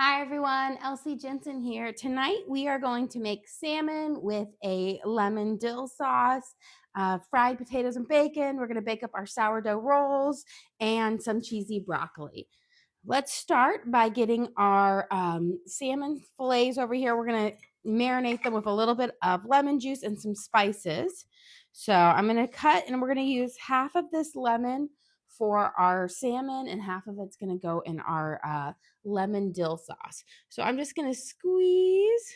Hi everyone, Elsie Jensen here. Tonight we are going to make salmon with a lemon dill sauce, fried potatoes and bacon. We're going to bake up our sourdough rolls and some cheesy broccoli. Let's start by getting our salmon fillets over here. We're going to marinate them with a little bit of lemon juice and some spices. So I'm going to cut and we're going to use half of this lemon for our salmon and half of it's going to go in our lemon dill sauce. So I'm just going to squeeze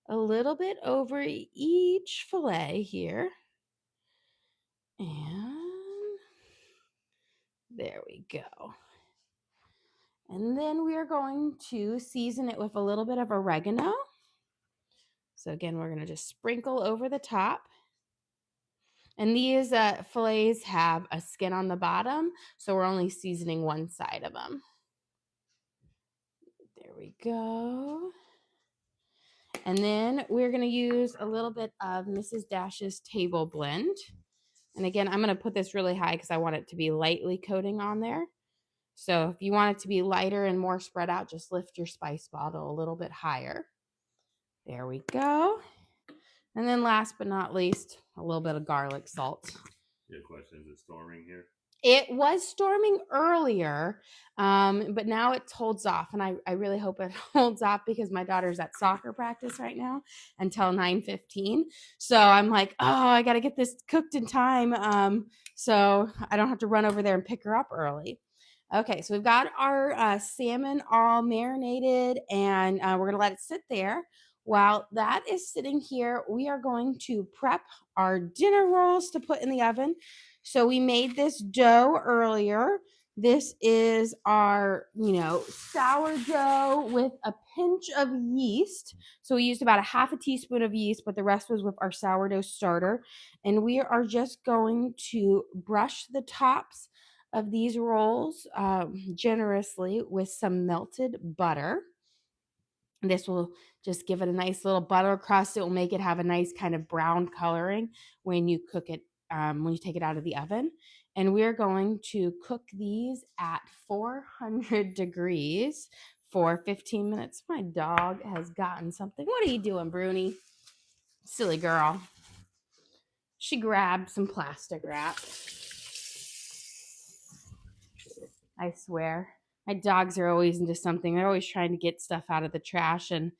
a little bit over each fillet here. And there we go. And then we are going to season it with a little bit of oregano. So again, we're going to just sprinkle over the top. And these fillets have a skin on the bottom, so we're only seasoning one side of them. There we go. And then we're going to use a little bit of Mrs. Dash's table blend. And again, I'm going to put this really high because I want it to be lightly coating on there. So if you want it to be lighter and more spread out, just lift your spice bottle a little bit higher. There we go. And then last but not least, a little bit of garlic salt. Good question. Is it storming here? It was storming earlier, but now it holds off. And I really hope it holds off because my daughter's at soccer practice right now until 9:15. So I'm like, oh, I got to get this cooked in time so I don't have to run over there and pick her up early. Okay, so we've got our salmon all marinated and we're going to let it sit there. While that is sitting here, we are going to prep our dinner rolls to put in the oven. So we made this dough earlier. This is our, sourdough with a pinch of yeast. So we used about a half a teaspoon of yeast, but the rest was with our sourdough starter. And we are just going to brush the tops of these rolls generously with some melted butter. This will just give it a nice little butter crust. It will make it have a nice kind of brown coloring when you cook it, when you take it out of the oven. And we're going to cook these at 400 degrees for 15 minutes. My dog has gotten something. What are you doing, Bruni? Silly girl. She grabbed some plastic wrap. I swear. My dogs are always into something. They're always trying to get stuff out of the trash. And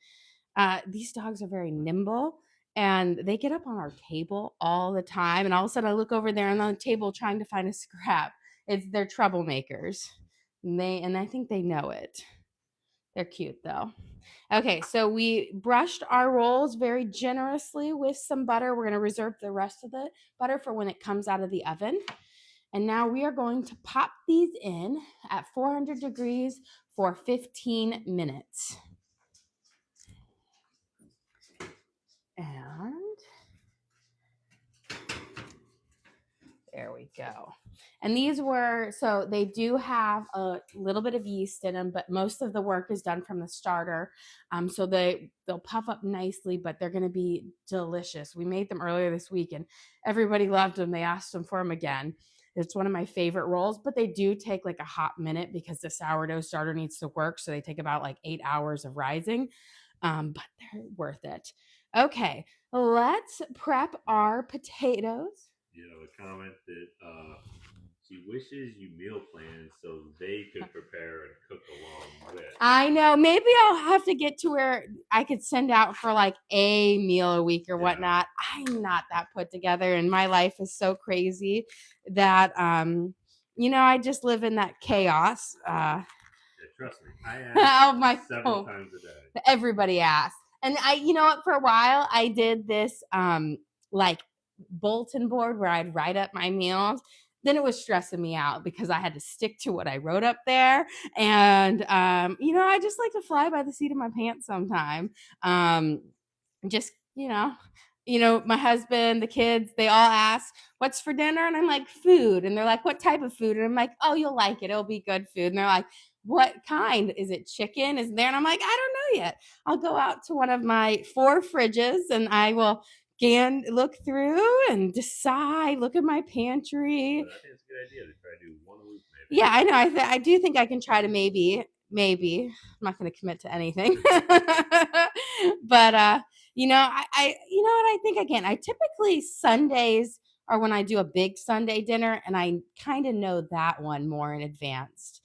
these dogs are very nimble and they get up on our table all the time. And all of a sudden I look over there and on the table trying to find a scrap. They're troublemakers. And I think they know it. They're cute though. Okay, so we brushed our rolls very generously with some butter. We're going to reserve the rest of the butter for when it comes out of the oven. And now we are going to pop these in at 400 degrees for 15 minutes. And there we go. And these so they do have a little bit of yeast in them, but most of the work is done from the starter. So they'll puff up nicely, but they're going to be delicious. We made them earlier this week and everybody loved them. They asked them for them again. It's one of my favorite rolls, but they do take like a hot minute because the sourdough starter needs to work. So they take about like 8 hours of rising, but they're worth it. Okay, let's prep our potatoes. You know, a comment that she wishes you meal plans so they could prepare and cook along with. I know. Maybe I'll have to get to where I could send out for like a meal a week or whatnot. I'm not that put together, and my life is so crazy that I just live in that chaos. Yeah, trust me, I ask several times a day. Everybody asks, and for a while I did this like bulletin board where I'd write up my meals. Then it was stressing me out because I had to stick to what I wrote up there. And, I just like to fly by the seat of my pants sometime. My husband, the kids, they all ask, what's for dinner? And I'm like, food. And they're like, what type of food? And I'm like, oh, you'll like it. It'll be good food. And they're like, what kind? Is it chicken? Is there? And I'm like, I don't know yet. I'll go out to one of my 4 fridges and I will look through and decide, look at my pantry. But I think it's a good idea to try to do one a week maybe. Yeah, I know. I do think I can try to maybe maybe. I'm not going to commit to anything. But you know what I think again, I typically Sundays are when I do a big Sunday dinner, and I kind of know that one more in advance.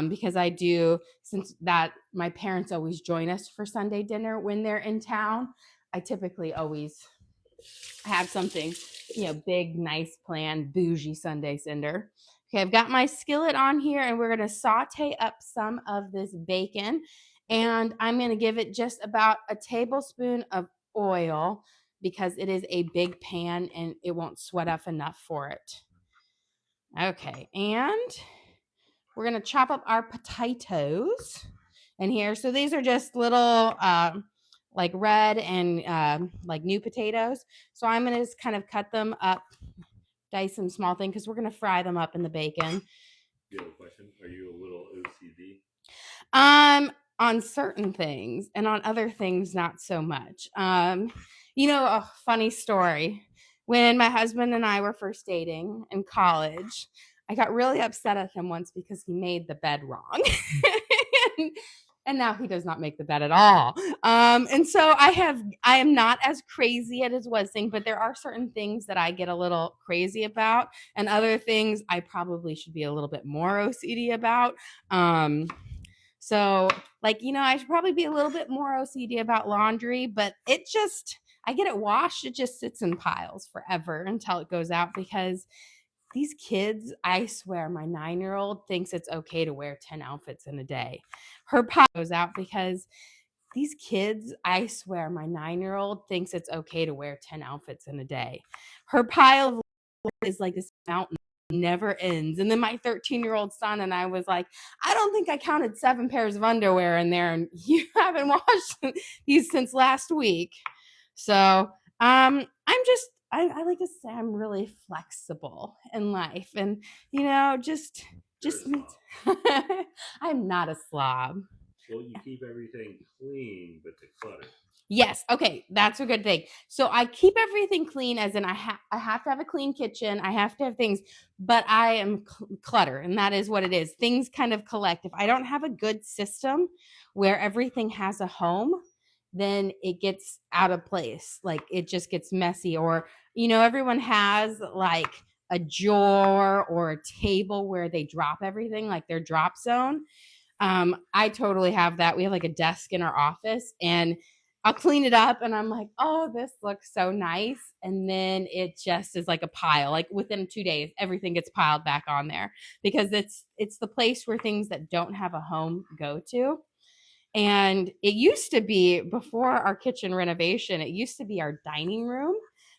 Because I do, since that my parents always join us for Sunday dinner when they're in town, I typically always have something, big, nice plan, bougie Sunday cinder. Okay, I've got my skillet on here, and we're going to saute up some of this bacon, and I'm going to give it just about a tablespoon of oil because it is a big pan and it won't sweat up enough for it. Okay, and we're going to chop up our potatoes in here. So these are just little like red and like new potatoes. So I'm going to just kind of cut them up, dice them small thing because we're going to fry them up in the bacon. You have a question? Are you a little OCD? On certain things, and on other things not so much. A funny story. When my husband and I were first dating in college, I got really upset at him once because he made the bed wrong. And now he does not make the bed at all. And so I am not as crazy as was thing, but there are certain things that I get a little crazy about, and other things I probably should be a little bit more OCD about. So I should probably be a little bit more OCD about laundry, but I get it washed. It just sits in piles forever until it goes out because these kids, I swear, my 9-year-old thinks it's okay to wear 10 outfits in a day. Her pile goes out because these kids, I swear, my 9-year-old thinks it's okay to wear 10 outfits in a day. Her pile is like this mountain, never ends. And then my 13-year-old son and I was like, I don't think I counted 7 pairs of underwear in there, and you haven't washed these since last week. So I like to say I'm really flexible in life, and just I'm not a slob. Well, you keep everything clean, but the clutter. Yes. Okay. That's a good thing. So I keep everything clean, as in I have to have a clean kitchen. I have to have things, but I am clutter, and that is what it is. Things kind of collect. If I don't have a good system where everything has a home, then it gets out of place. Like it just gets messy, or, everyone has like a drawer or a table where they drop everything, like their drop zone. I totally have that. We have like a desk in our office, and I'll clean it up and I'm like, oh, this looks so nice. And then it just is like a pile. Like within 2 days, everything gets piled back on there because it's the place where things that don't have a home go to. And it used to be, before our kitchen renovation, it used to be our dining room,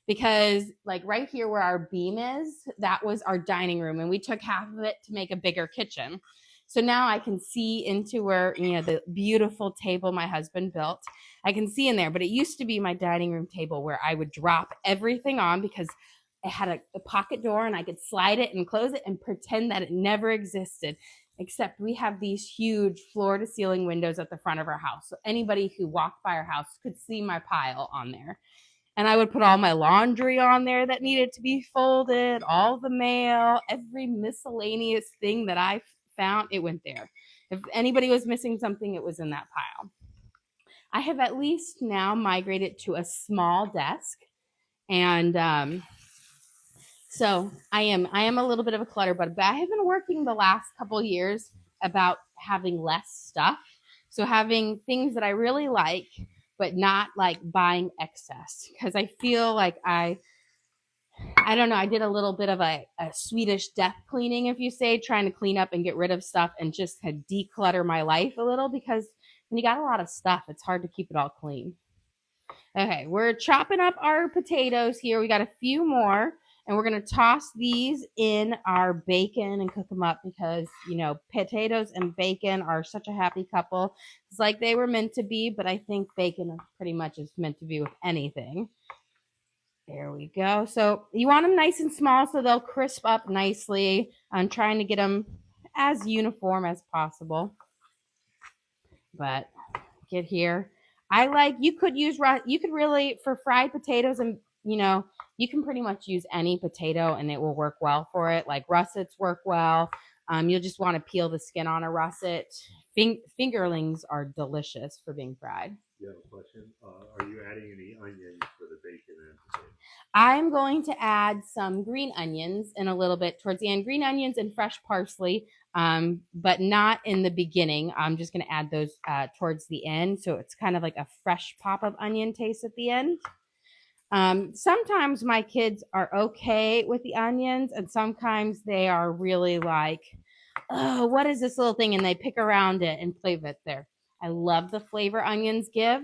because like right here where our beam is, that was our dining room. And we took half of it to make a bigger kitchen. So now I can see into where, the beautiful table my husband built. I can see in there, but it used to be my dining room table where I would drop everything on because it had a pocket door and I could slide it and close it and pretend that it never existed. Except we have these huge floor to ceiling windows at the front of our house. So anybody who walked by our house could see my pile on there. And I would put all my laundry on there that needed to be folded, all the mail, every miscellaneous thing that I found, it went there. If anybody was missing something, it was in that pile. I have at least now migrated to a small desk, and so I am a little bit of a clutter, but I have been working the last couple years about having less stuff. So having things that I really like, but not like buying excess, because I feel like I don't know, I did a little bit of a Swedish death cleaning, if you say, trying to clean up and get rid of stuff and just had declutter my life a little, because when you got a lot of stuff, it's hard to keep it all clean. Okay, we're chopping up our potatoes here. We got a few more, and we're going to toss these in our bacon and cook them up because, potatoes and bacon are such a happy couple. It's like they were meant to be, but I think bacon pretty much is meant to be with anything. There we go. So you want them nice and small so they'll crisp up nicely. I'm trying to get them as uniform as possible. But get here. You could really, for fried potatoes, and you can pretty much use any potato and it will work well for it. Like russets work well. You'll just want to peel the skin on a russet, fingerlings are delicious for being fried. You have a question? Are you adding any onions for the bacon and potatoes? I'm going to add some green onions in a little bit towards the end. Green onions and fresh parsley, but not in the beginning. I'm just going to add those towards the end. So it's kind of like a fresh pop of onion taste at the end. Sometimes my kids are okay with the onions, and sometimes they are really like, oh, what is this little thing? And they pick around it and play with it there. I love the flavor onions give.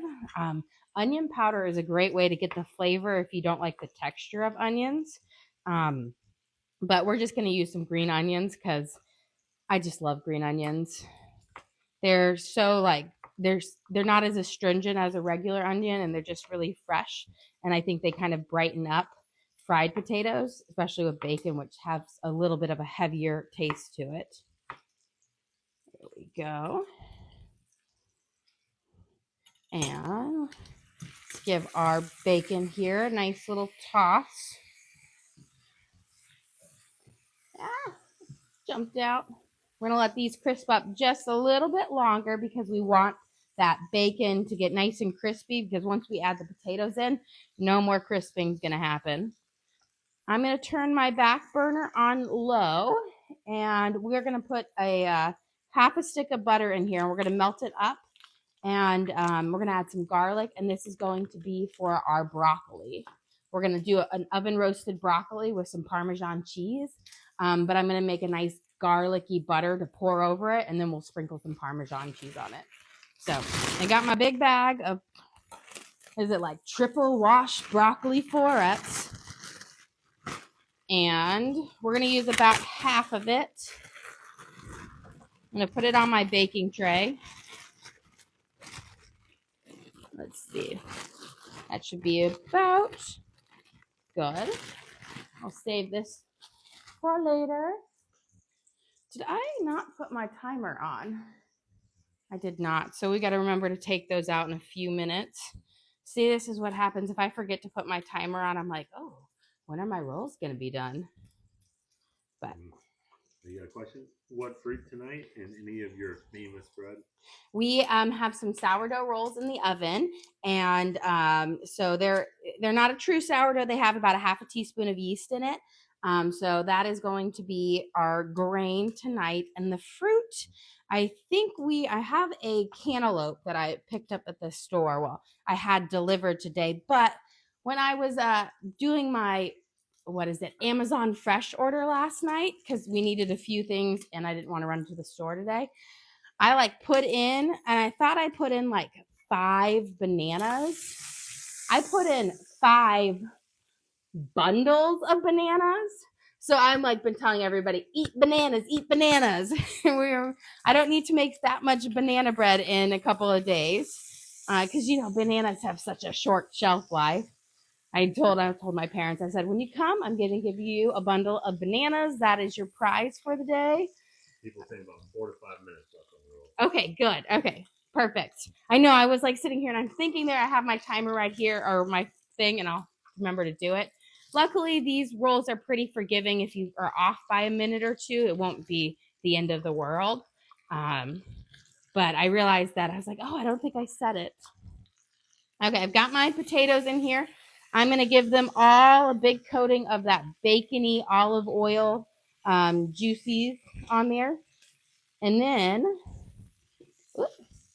Onion powder is a great way to get the flavor if you don't like the texture of onions. But we're just going to use some green onions because I just love green onions. They're so like, they're not as astringent as a regular onion, and they're just really fresh. And I think they kind of brighten up fried potatoes, especially with bacon, which has a little bit of a heavier taste to it. There we go. And let's give our bacon here a nice little toss. Jumped out. We're going to let these crisp up just a little bit longer because we want that bacon to get nice and crispy, because once we add the potatoes in, no more crisping is going to happen. I'm going to turn my back burner on low, and we're going to put a half a stick of butter in here, and we're going to melt it up. And we're going to add some garlic, and this is going to be for our broccoli. We're going to do an oven roasted broccoli with some Parmesan cheese, but I'm going to make a nice garlicky butter to pour over it, and then we'll sprinkle some Parmesan cheese on it. So I got my big bag of, is it like triple wash broccoli florets? And we're going to use about half of it. I'm going to put it on my baking tray. Let's see. That should be about good. I'll save this for later. Did I not put my timer on? I did not. So we got to remember to take those out in a few minutes. See, this is what happens if I forget to put my timer on. I'm like, oh, when are my rolls going to be done? But you got a question? What fruit tonight and any of your famous bread? We have some sourdough rolls in the oven, and so they're not a true sourdough. They have about a half a teaspoon of yeast in it. So that is going to be our grain tonight. And the fruit, I have a cantaloupe that I picked up at the store. Well, I had delivered today, but when I was doing my Amazon Fresh order last night, because we needed a few things and I didn't want to run to the store today, I put in, and I thought I put in 5 bananas. I put in 5 bundles of bananas. So I'm been telling everybody, eat bananas, eat bananas. I don't need to make that much banana bread in a couple of days, because bananas have such a short shelf life. I told my parents, I said, when you come, I'm going to give you a bundle of bananas. That is your prize for the day. People say about 4 to 5 minutes left on the roll. Okay, good. Okay, perfect. I know I was sitting here and I'm thinking there, I have my timer right here, or my thing, and I'll remember to do it. Luckily, these rolls are pretty forgiving. If you are off by a minute or two, it won't be the end of the world. But I realized that I was like, oh, I don't think I said it. Okay, I've got my potatoes in here. I'm going to give them all a big coating of that bacony olive oil juices on there. And then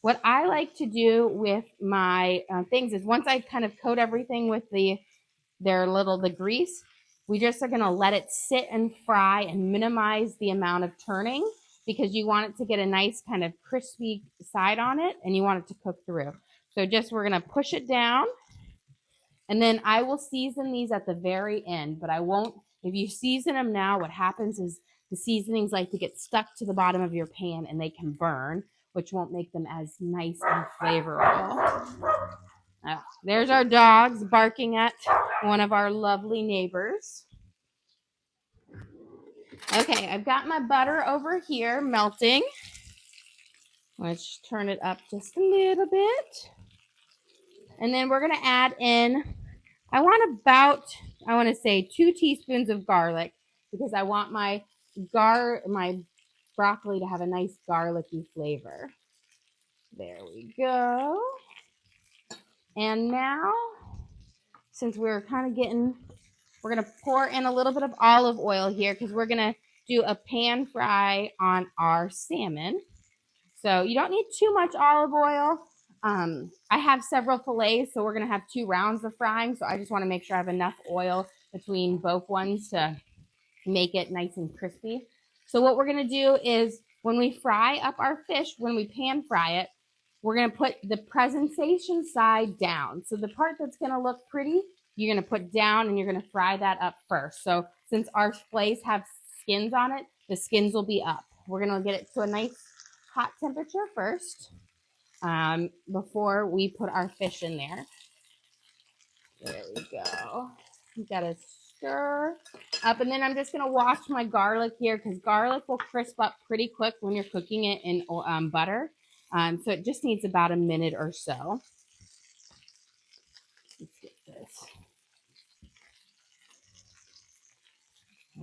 what I like to do with my things is, once I kind of coat everything with the grease, we just are going to let it sit and fry and minimize the amount of turning, because you want it to get a nice kind of crispy side on it, and you want it to cook through. So we're going to push it down, and then I will season these at the very end, but I won't. If you season them now, what happens is the seasonings like to get stuck to the bottom of your pan and they can burn, which won't make them as nice and flavorful. Oh, there's our dogs barking at one of our lovely neighbors. Okay, I've got my butter over here melting. Let's turn it up just a little bit. And then we're going to add in, I want to say 2 teaspoons of garlic, because I want my broccoli to have a nice garlicky flavor. There we go. And now, since we're kind of getting, we're going to pour in a little bit of olive oil here because we're going to do a pan fry on our salmon. So you don't need too much olive oil. I have several fillets, so we're going to have 2 rounds of frying. So I just want to make sure I have enough oil between both ones to make it nice and crispy. So what we're going to do is when we fry up our fish, when we pan fry it, we're going to put the presentation side down. So the part that's going to look pretty, you're going to put down and you're going to fry that up first. So since our fillets have skins on it, the skins will be up. We're going to get it to a nice hot temperature first before we put our fish in there. There we go. You got to stir up, and then I'm just going to wash my garlic here because garlic will crisp up pretty quick when you're cooking it in butter. So it just needs about a minute or so. Let's get this.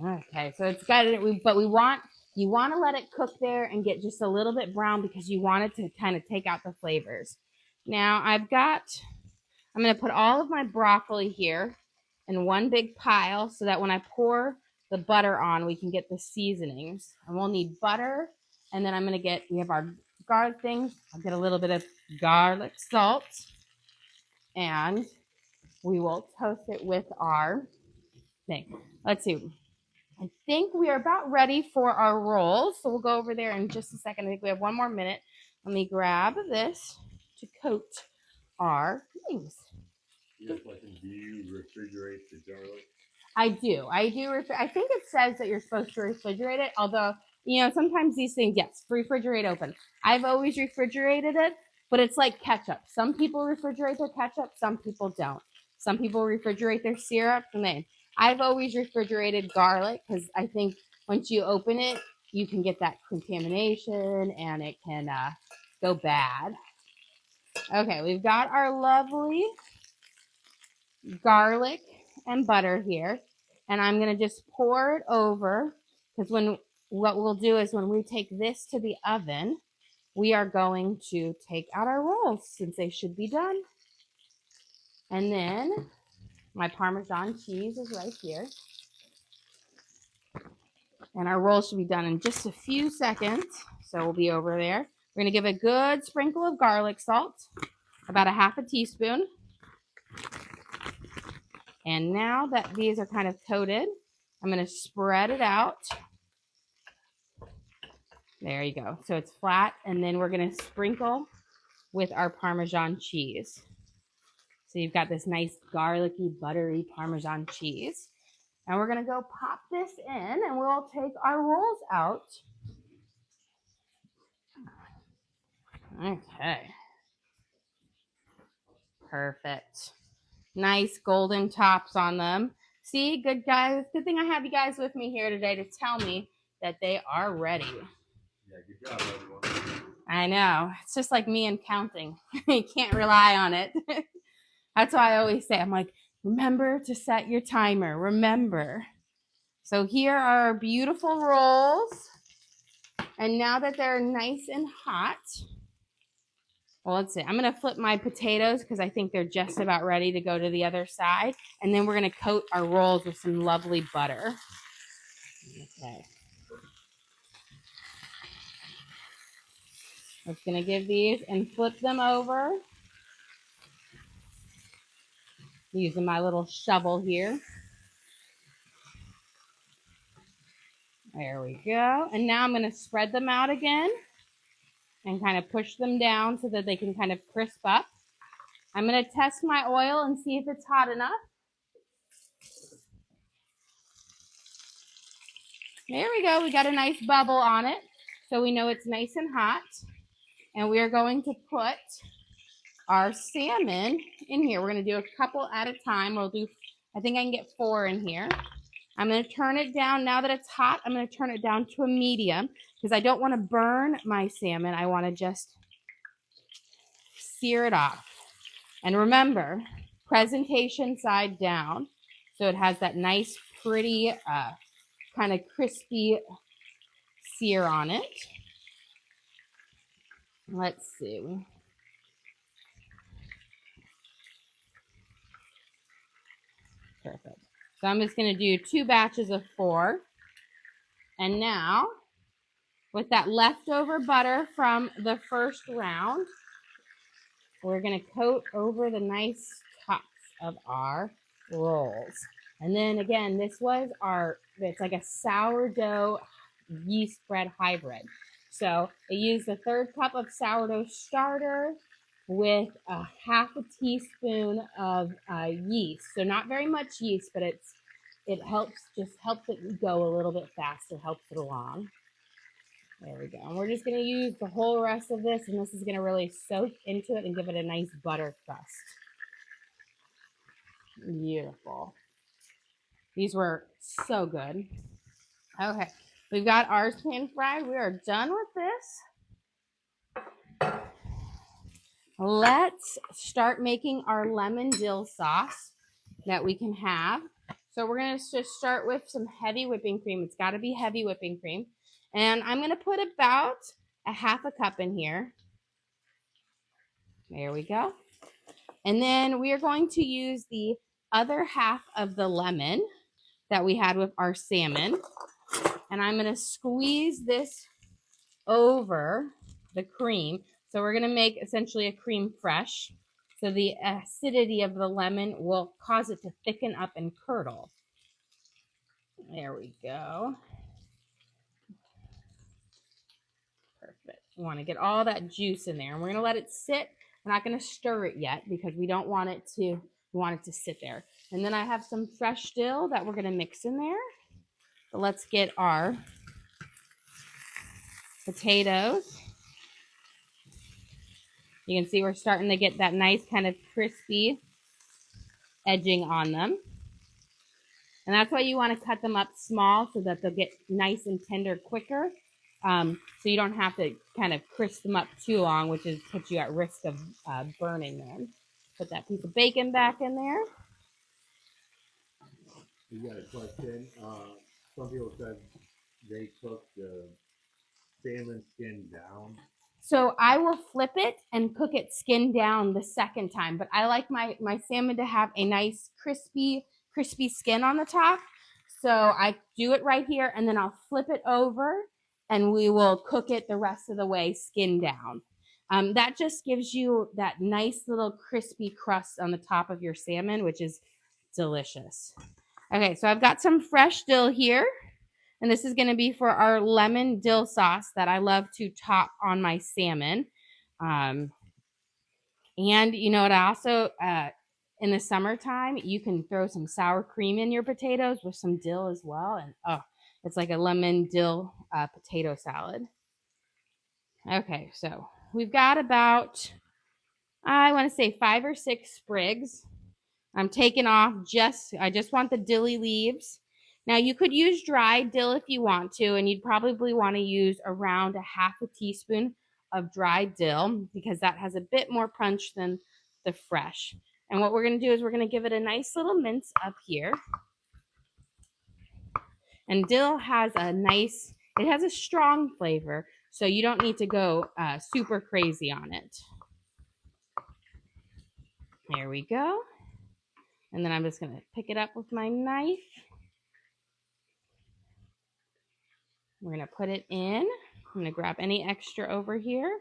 Okay, so it's got it, but you want to let it cook there and get just a little bit brown because you want it to kind of take out the flavors. Now I'm going to put all of my broccoli here in one big pile so that when I pour the butter on, we can get the seasonings. And we'll need butter, and then we have our garlic things. I'll get a little bit of garlic salt, and we will toast it with our thing. Let's see. I think we are about ready for our rolls, so we'll go over there in just a second. I think we have 1 more minute. Let me grab this to coat our things. Yes, do you refrigerate the garlic? I do. I think it says that you're supposed to refrigerate it, although, sometimes these things, yes, refrigerate open. I've always refrigerated it, but it's like ketchup. Some people refrigerate their ketchup, some people don't. Some people refrigerate their syrup, and I've always refrigerated garlic because I think once you open it, you can get that contamination and it can go bad. Okay, we've got our lovely garlic and butter here, and I'm going to just pour it over because what we'll do is when we take this to the oven, we are going to take out our rolls since they should be done. And then my Parmesan cheese is right here. And our rolls should be done in just a few seconds. So we'll be over there. We're going to give a good sprinkle of garlic salt, about a half a teaspoon. And now that these are kind of coated, I'm going to spread it out. There you go. So it's flat. And then we're going to sprinkle with our Parmesan cheese. So you've got this nice garlicky, buttery Parmesan cheese. And we're going to go pop this in and we'll take our rolls out. Okay. Perfect. Nice golden tops on them. See, good guys. Good thing I have you guys with me here today to tell me that they are ready. Yeah, good job, everyone. I know. It's just like me and counting. You can't rely on it. That's why I always say, I'm like, remember to set your timer. Remember. So here are our beautiful rolls. And now that they're nice and hot, well, let's see. I'm going to flip my potatoes because I think they're just about ready to go to the other side. And then we're going to coat our rolls with some lovely butter. Okay. I'm just going to give these and flip them over. Using my little shovel here. There we go. And now I'm going to spread them out again and kind of push them down so that they can kind of crisp up. I'm going to test my oil and see if it's hot enough. There we go. We got a nice bubble on it. So we know it's nice and hot. And we are going to put our salmon in here. We're going to do a couple at a time. I think I can get 4 in here. I'm going to turn it down. Now that it's hot, I'm going to turn it down to a medium because I don't want to burn my salmon. I want to just sear it off. And remember, presentation side down. So it has that nice, pretty, kind of crispy sear on it. Let's see. Perfect. So I'm just going to do 2 batches of 4. And now, with that leftover butter from the first round, we're going to coat over the nice tops of our rolls. And then again, this was it's like a sourdough yeast bread hybrid. So I used a 1/3 cup of sourdough starter with a 1/2 teaspoon of yeast. So not very much yeast, but it helps it go a little bit faster, helps it along. There we go. And we're just going to use the whole rest of this, and this is going to really soak into it and give it a nice butter crust. Beautiful. These were so good. Okay, we've got ours pan fried. We are done with this. Let's start making our lemon dill sauce that we can have. So we're going to just start with some heavy whipping cream. It's got to be heavy whipping cream. And I'm going to put about a 1/2 cup in here. There we go. And then we are going to use the other 1/2 of the lemon that we had with our salmon. And I'm going to squeeze this over the cream. So we're going to make essentially a cream fraiche. So the acidity of the lemon will cause it to thicken up and curdle. There we go. Perfect. You want to get all that juice in there. And we're going to let it sit. We're not going to stir it yet because we don't want it to, we want it to sit there. And then I have some fresh dill that we're going to mix in there. So let's get our potatoes. You can see we're starting to get that nice kind of crispy edging on them. And that's why you want to cut them up small so that they'll get nice and tender quicker. So you don't have to kind of crisp them up too long, which is puts you at risk of burning them. Put that piece of bacon back in there. You got a question. Some people said they cook the salmon skin down. So I will flip it and cook it skin down the second time. But I like my salmon to have a nice crispy skin on the top. So I do it right here and then I'll flip it over and we will cook it the rest of the way skin down. That just gives you that nice little crispy crust on the top of your salmon, which is delicious. Okay, so I've got some fresh dill here. And this is going to be for our lemon dill sauce that I love to top on my salmon. And you know what, I also, in the summertime, you can throw some sour cream in your potatoes with some dill as well. And oh, it's like a lemon dill potato salad. Okay, so we've got about, I want to say 5 or 6 sprigs. I'm taking off I just want the dilly leaves. Now you could use dried dill if you want to, and you'd probably want to use around a 1/2 teaspoon of dried dill because that has a bit more punch than the fresh. And what we're going to do is we're going to give it a nice little mince up here. And dill has it has a strong flavor, so you don't need to go super crazy on it. There we go. And then I'm just going to pick it up with my knife. We're going to put it in. I'm going to grab any extra over here.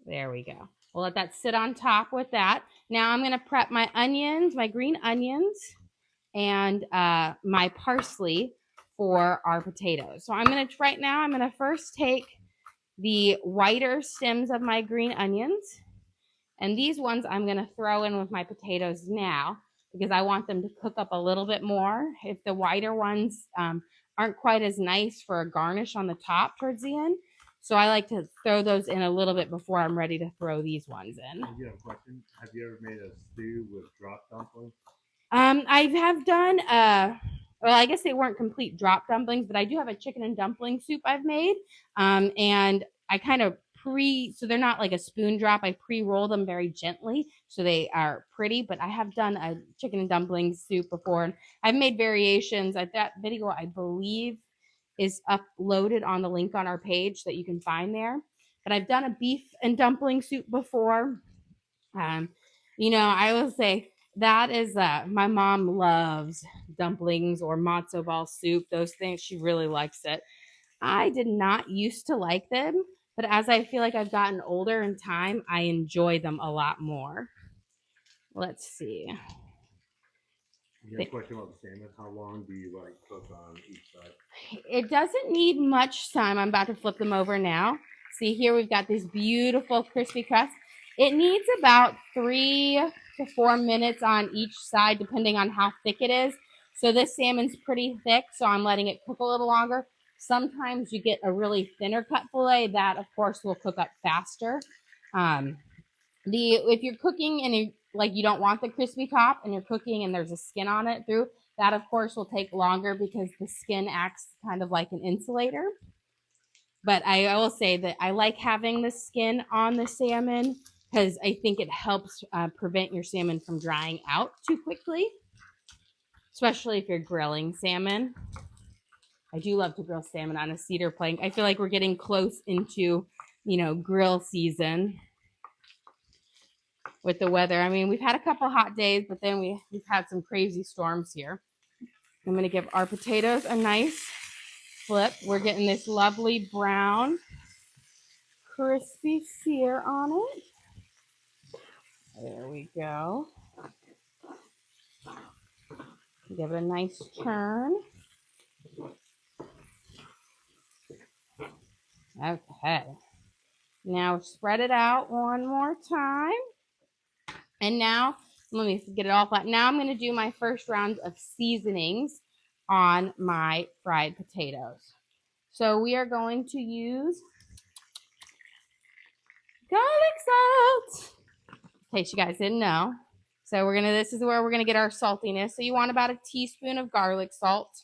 There we go. We'll let that sit on top with that. Now I'm going to prep my onions, my green onions, and my parsley for our potatoes. So right now I'm going to first take the whiter stems of my green onions. And these ones I'm going to throw in with my potatoes now because I want them to cook up a little bit more. If the whiter ones aren't quite as nice for a garnish on the top towards the end. So I like to throw those in a little bit before I'm ready to throw these ones in. I do have a question. Have you ever made a stew with drop dumplings? I have done, well, I guess they weren't complete drop dumplings, but I do have a chicken and dumpling soup I've made. And I kind of so they're not like a spoon drop. I pre-roll them very gently so they are pretty, but I have done a chicken and dumpling soup before. And I've made variations. That video, I believe, is uploaded on the link on our page that you can find there. But I've done a beef and dumpling soup before. I will say that is my mom loves dumplings or matzo ball soup. Those things, she really likes it. I did not used to like them, but as I feel like I've gotten older in time, I enjoy them a lot more. Let's see. You have a question about the salmon. How long do you cook on each side? It doesn't need much time. I'm about to flip them over now. See, here we've got this beautiful crispy crust. It needs about 3 to 4 minutes on each side, depending on how thick it is. So this salmon's pretty thick, so I'm letting it cook a little longer. Sometimes you get a really thinner cut fillet. That, of course, will cook up faster. If you're cooking and you don't want the crispy top and you're cooking and there's a skin on it through, that of course will take longer because the skin acts kind of like an insulator. But I will say that I like having the skin on the salmon because I think it helps prevent your salmon from drying out too quickly, especially if you're grilling salmon. I do love to grill salmon on a cedar plank. I feel like we're getting close into, grill season with the weather. I mean, we've had a couple hot days, but then we've had some crazy storms here. I'm going to give our potatoes a nice flip. We're getting this lovely brown, crispy sear on it. There we go. Give it a nice turn. Okay. Now spread it out one more time. And now, let me get it all flat. Now I'm going to do my first round of seasonings on my fried potatoes. So we are going to use garlic salt. In case you guys didn't know. So this is where we're going to get our saltiness. So you want about a teaspoon of garlic salt.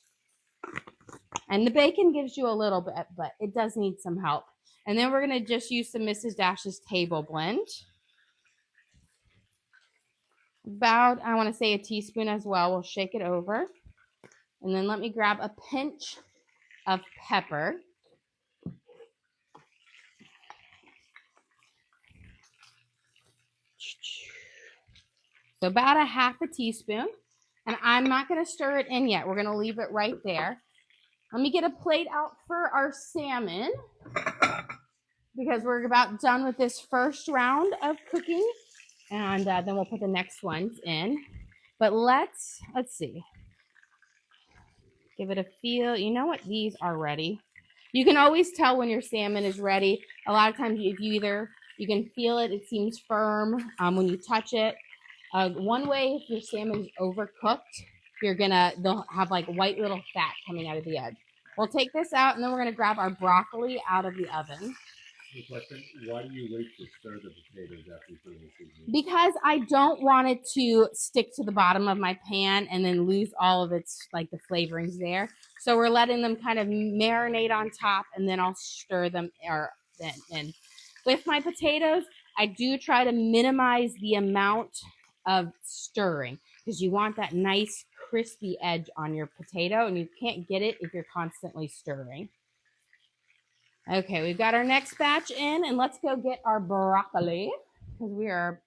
And the bacon gives you a little bit, but it does need some help. And then we're going to just use some Mrs. Dash's table blend. About, I want to say a teaspoon as well. We'll shake it over. And then let me grab a pinch of pepper. So about a half a teaspoon. And I'm not going to stir it in yet. We're going to leave it right there. Let me get a plate out for our salmon because we're about done with this first round of cooking. And then we'll put the next ones in. But let's see. Give it a feel. You know what? These are ready. You can always tell when your salmon is ready. A lot of times, if you can feel it. It seems firm when you touch it. One way, if your salmon is overcooked, they'll have like white little fat coming out of the edge. We'll take this out, and then we're gonna grab our broccoli out of the oven. Question: why do you wait to stir the potatoes after you put in the seasoning? Because I don't want it to stick to the bottom of my pan and then lose all of its the flavorings there. So we're letting them kind of marinate on top, and then I'll stir them in. With my potatoes, I do try to minimize the amount of stirring because you want that nice crispy edge on your potato, and you can't get it if you're constantly stirring. Okay, we've got our next batch in, and let's go get our broccoli because we are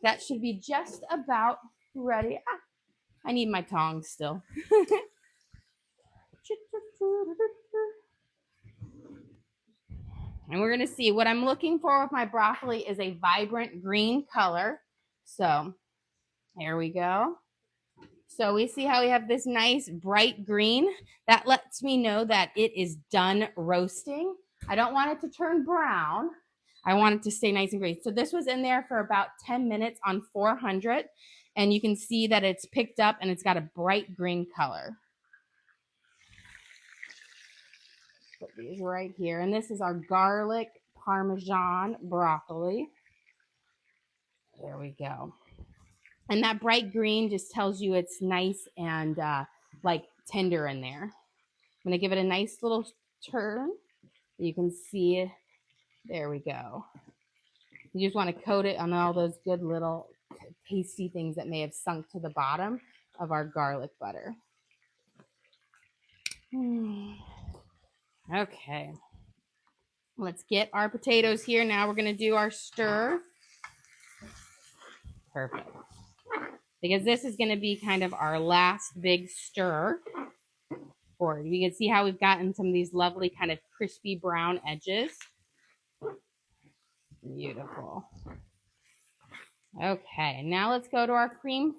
that should be just about ready. I need my tongs still. And we're going to see what I'm looking for with my broccoli is a vibrant green color. So there we go. So we see how we have this nice bright green. That lets me know that it is done roasting. I don't want it to turn brown. I want it to stay nice and green. So this was in there for about 10 minutes on 400. And you can see that it's picked up and it's got a bright green color. Put these right here. And this is our garlic Parmesan broccoli. There we go. And that bright green just tells you it's nice and tender in there. I'm going to give it a nice little turn. You can see it. There we go. You just want to coat it on all those good little tasty things that may have sunk to the bottom of our garlic butter. Okay. Let's get our potatoes here. Now we're going to do our stir. Perfect. Because this is going to be kind of our last big stir for it. You can see how we've gotten some of these lovely kind of crispy brown edges. Beautiful. Okay, now let's go to our cream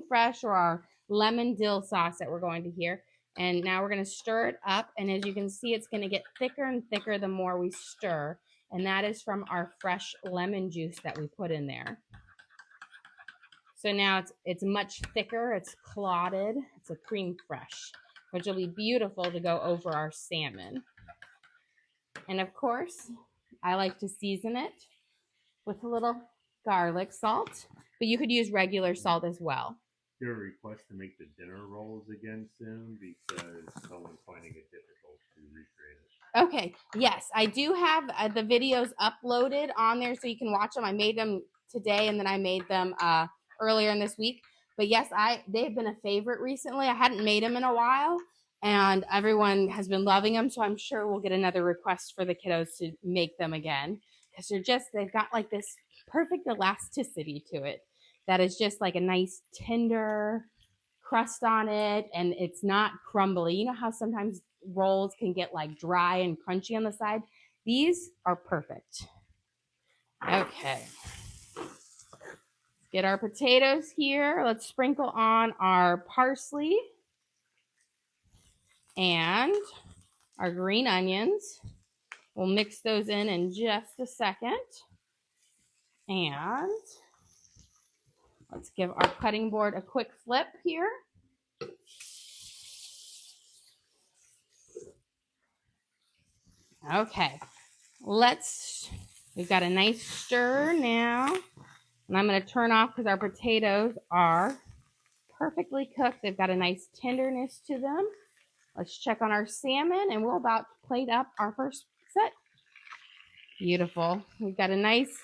fresh or our lemon dill sauce that we're going to here. And now we're going to stir it up. And as you can see, it's going to get thicker and thicker the more we stir. And that is from our fresh lemon juice that we put in there. So now it's much thicker. It's clotted. It's a cream fresh, which will be beautiful to go over our salmon. And of course, I like to season it with a little garlic salt, but you could use regular salt as well. Your request to make the dinner rolls again soon because someone's finding it difficult to recreate it. Okay, yes, I do have the videos uploaded on there so you can watch them. I made them today and then I made them earlier in this week. But yes, they've been a favorite recently. I hadn't made them in a while and everyone has been loving them. So I'm sure we'll get another request for the kiddos to make them again because they've got like this perfect elasticity to it that is just like a nice tender crust on it and it's not crumbly. You know how sometimes rolls can get like dry and crunchy on the side? These are perfect. Okay. Get our potatoes here. Let's sprinkle on our parsley and our green onions. We'll mix those in just a second. And let's give our cutting board a quick flip here. Okay, we've got a nice stir now. And I'm going to turn off because our potatoes are perfectly cooked. They've got a nice tenderness to them. Let's check on our salmon and we'll about plate up our first set. Beautiful. We've got a nice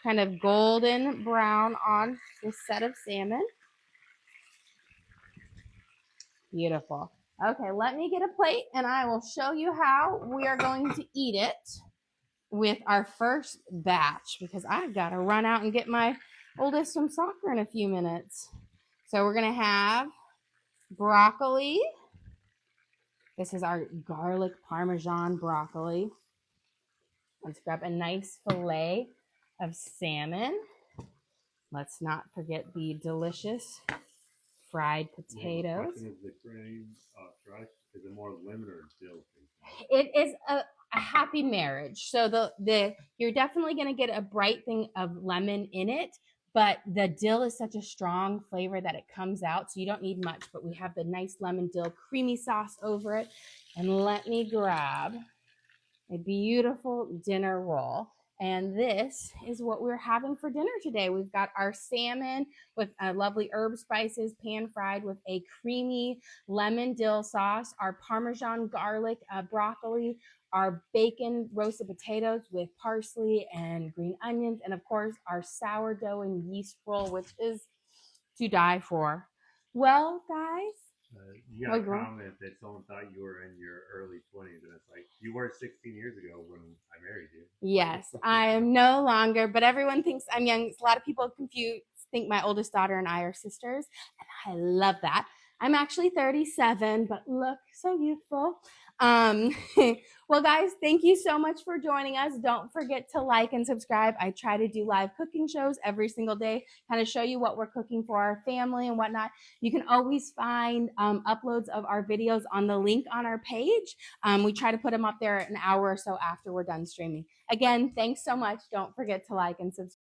kind of golden brown on this set of salmon. Beautiful. Okay, let me get a plate and I will show you how we are going to eat it with our first batch because I've got to run out and get my oldest from soccer in a few minutes. So we're going to have broccoli. This is our garlic Parmesan broccoli. Let's grab a nice fillet of salmon. Let's not forget the delicious fried potatoes. Is the grain crust? Is it more lemon or dill? It is a happy marriage. So you're definitely going to get a bright thing of lemon in it, but the dill is such a strong flavor that it comes out. So you don't need much, but we have the nice lemon dill creamy sauce over it. And let me grab a beautiful dinner roll. And this is what we're having for dinner today. We've got our salmon with lovely herb spices, pan fried with a creamy lemon dill sauce, our Parmesan garlic broccoli, our bacon roasted potatoes with parsley and green onions, and of course our sourdough and yeast roll, which is to die for. Well, guys, you got a comment that someone thought you were in your early 20s, and it's like, you were 16 years ago when I married you. Yes, I am no longer, but everyone thinks I'm young. A lot of people think my oldest daughter and I are sisters, and I love that. I'm actually 37, but look so youthful. Well, guys, thank you so much for joining us. Don't forget to like and subscribe. I try to do live cooking shows every single day, kind of show you what we're cooking for our family and whatnot. You can always find uploads of our videos on the link on our page. We try to put them up there an hour or so after we're done streaming. Again, thanks so much. Don't forget to like and subscribe.